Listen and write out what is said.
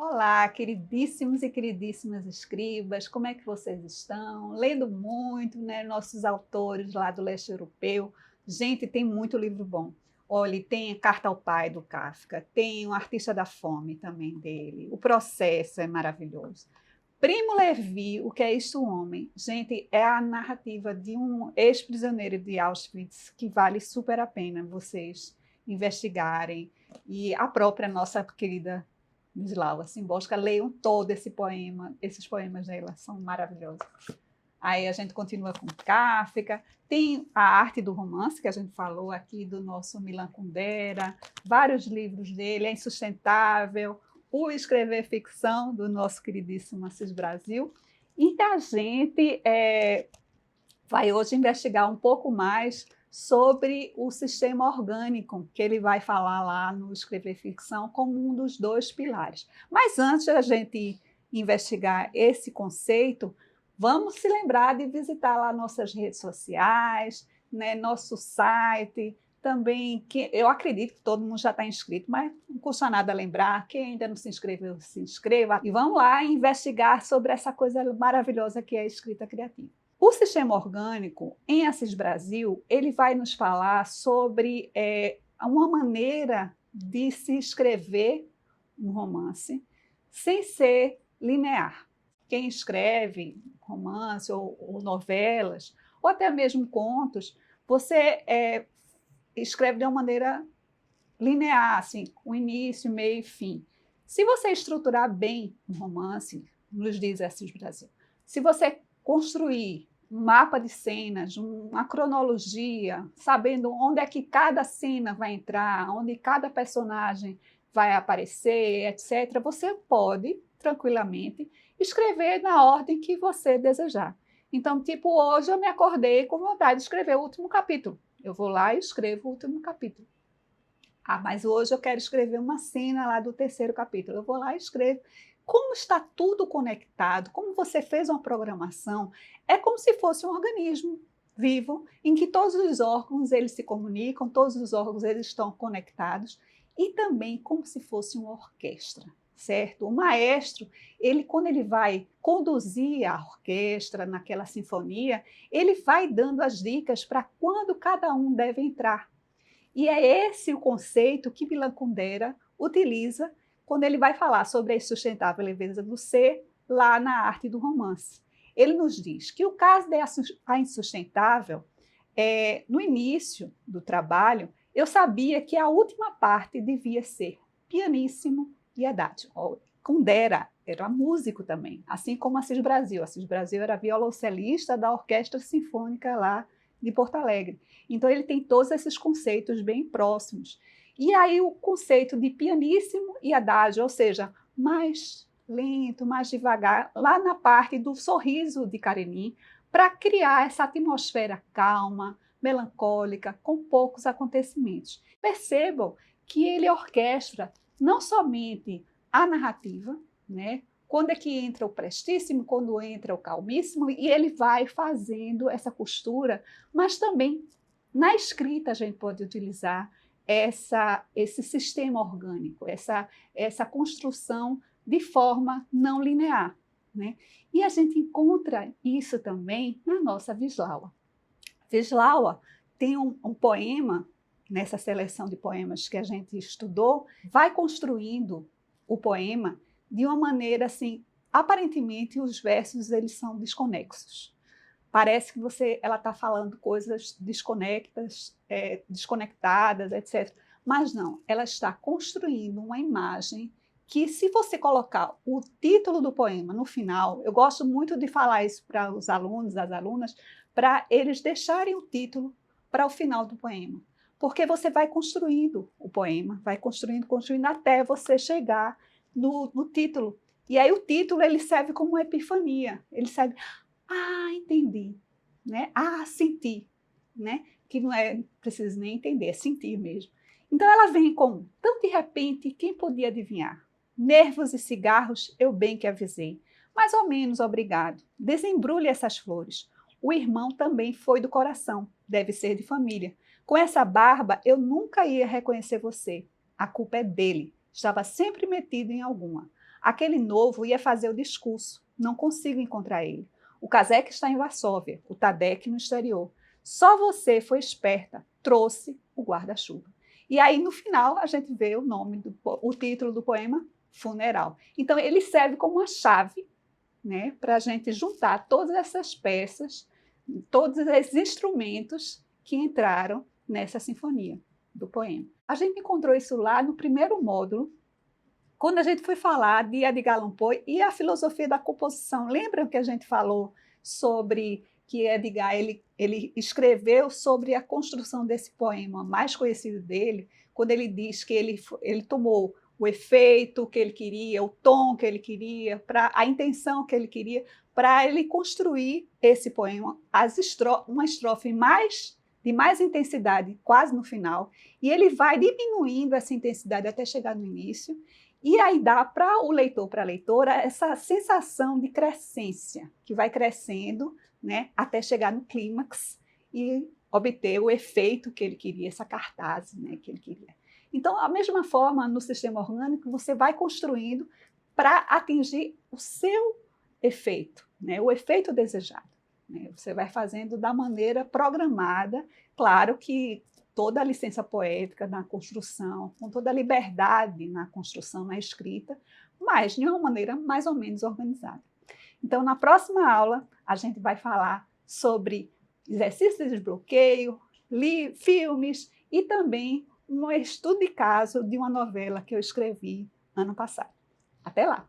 Olá, queridíssimos e queridíssimas escribas, como é que vocês estão? Lendo muito, né? Nossos autores lá do leste europeu. Gente, tem muito livro bom. Olha, tem Carta ao Pai, do Kafka, tem O Artista da Fome também dele, O Processo é maravilhoso. Primo Levi, O que é isto, homem? Gente, é a narrativa de um ex-prisioneiro de Auschwitz que vale super a pena vocês investigarem. E a própria nossa querida Wisława Szymborska, leiam todo esse poema, esses poemas dela são maravilhosos. Aí a gente continua com Kafka, tem a arte do romance, que a gente falou aqui, do nosso Milan Kundera, vários livros dele, É Insustentável, O Escrever Ficção, do nosso queridíssimo Assis Brasil, e a gente vai hoje investigar um pouco mais sobre o sistema orgânico, que ele vai falar lá no Escrever Ficção como um dos dois pilares. Mas antes da gente investigar esse conceito, vamos se lembrar de visitar lá nossas redes sociais, né, nosso site, também, que eu acredito que todo mundo já está inscrito, mas não custa nada lembrar, quem ainda não se inscreveu, se inscreva, e vamos lá investigar sobre essa coisa maravilhosa que é a escrita criativa. O sistema orgânico, em Assis Brasil, ele vai nos falar sobre uma maneira de se escrever um romance sem ser linear. Quem escreve romance ou novelas, ou até mesmo contos, você escreve de uma maneira linear, assim, com início, meio e fim. Se você estruturar bem um romance, nos diz Assis Brasil, se você construir um mapa de cenas, uma cronologia, sabendo onde é que cada cena vai entrar, onde cada personagem vai aparecer, etc., você pode, tranquilamente, escrever na ordem que você desejar. Então, tipo, hoje eu me acordei com vontade de escrever o último capítulo. Eu vou lá e escrevo o último capítulo. Ah, mas hoje eu quero escrever uma cena lá do terceiro capítulo. Eu vou lá e escrevo. Como está tudo conectado, como você fez uma programação, é como se fosse um organismo vivo, em que todos os órgãos eles se comunicam, todos os órgãos eles estão conectados, e também como se fosse uma orquestra, certo? O maestro, ele, quando ele vai conduzir a orquestra naquela sinfonia, ele vai dando as dicas para quando cada um deve entrar. E é esse o conceito que Milan Kundera utiliza quando ele vai falar sobre a insustentável leveza do ser lá na arte do romance. Ele nos diz que o caso da insustentável, no início do trabalho, eu sabia que a última parte devia ser pianíssimo e adagio. Kundera era músico também, assim como Assis Brasil. Assis Brasil era violoncelista da Orquestra Sinfônica lá de Porto Alegre. Então, ele tem todos esses conceitos bem próximos. E aí, o conceito de pianíssimo e adagio, ou seja, mais lento, mais devagar, lá na parte do sorriso de Karenin, para criar essa atmosfera calma, melancólica, com poucos acontecimentos. Percebam que ele orquestra não somente a narrativa, né? Quando é que entra o prestíssimo, quando entra o calmíssimo, e ele vai fazendo essa costura, mas também na escrita a gente pode utilizar esse sistema orgânico, essa construção de forma não linear, né? E a gente encontra isso também na nossa Wisława. Wisława tem um poema, nessa seleção de poemas que a gente estudou, vai construindo o poema de uma maneira assim, aparentemente os versos eles são desconexos. Parece que ela está falando coisas desconectadas, etc. Mas não, ela está construindo uma imagem que, se você colocar o título do poema no final, eu gosto muito de falar isso para os alunos, as alunas, para eles deixarem o título para o final do poema. Porque você vai construindo o poema, vai construindo até você chegar no título. E aí o título ele serve como uma epifania. Ele serve, entendi, né? Senti, né? Que não é preciso nem entender, é sentir mesmo. Então ela vem com, tão de repente, quem podia adivinhar? Nervos e cigarros, eu bem que avisei. Mais ou menos, obrigado. Desembrulhe essas flores. O irmão também foi do coração, deve ser de família. Com essa barba, eu nunca ia reconhecer você. A culpa é dele. Estava sempre metido em alguma. Aquele novo ia fazer o discurso, não consigo encontrar ele. O Kazek está em Varsóvia, o Tadek no exterior. Só você foi esperta, trouxe o guarda-chuva. E aí, no final, a gente vê o título do poema, Funeral. Então, ele serve como uma chave, né, para a gente juntar todas essas peças, todos esses instrumentos que entraram nessa sinfonia do poema. A gente encontrou isso lá no primeiro módulo, quando a gente foi falar de Edgar Allan Poe e a filosofia da composição. Lembram que a gente falou sobre que Edgar ele escreveu sobre a construção desse poema mais conhecido dele, quando ele diz que ele tomou o efeito que ele queria, o tom que ele queria, a intenção que ele queria, para ele construir esse poema, uma estrofe de mais intensidade, quase no final, e ele vai diminuindo essa intensidade até chegar no início, e aí dá para o leitor, para a leitora, essa sensação de crescência, que vai crescendo, né, até chegar no clímax e obter o efeito que ele queria, essa cartaz, né, que ele queria. Então, da mesma forma, no sistema orgânico, você vai construindo para atingir o seu efeito, né, o efeito desejado. Né? Você vai fazendo da maneira programada, claro que toda a licença poética na construção, com toda a liberdade na construção, na escrita, mas de uma maneira mais ou menos organizada. Então, na próxima aula, a gente vai falar sobre exercícios de desbloqueio, filmes e também um estudo de caso de uma novela que eu escrevi ano passado. Até lá!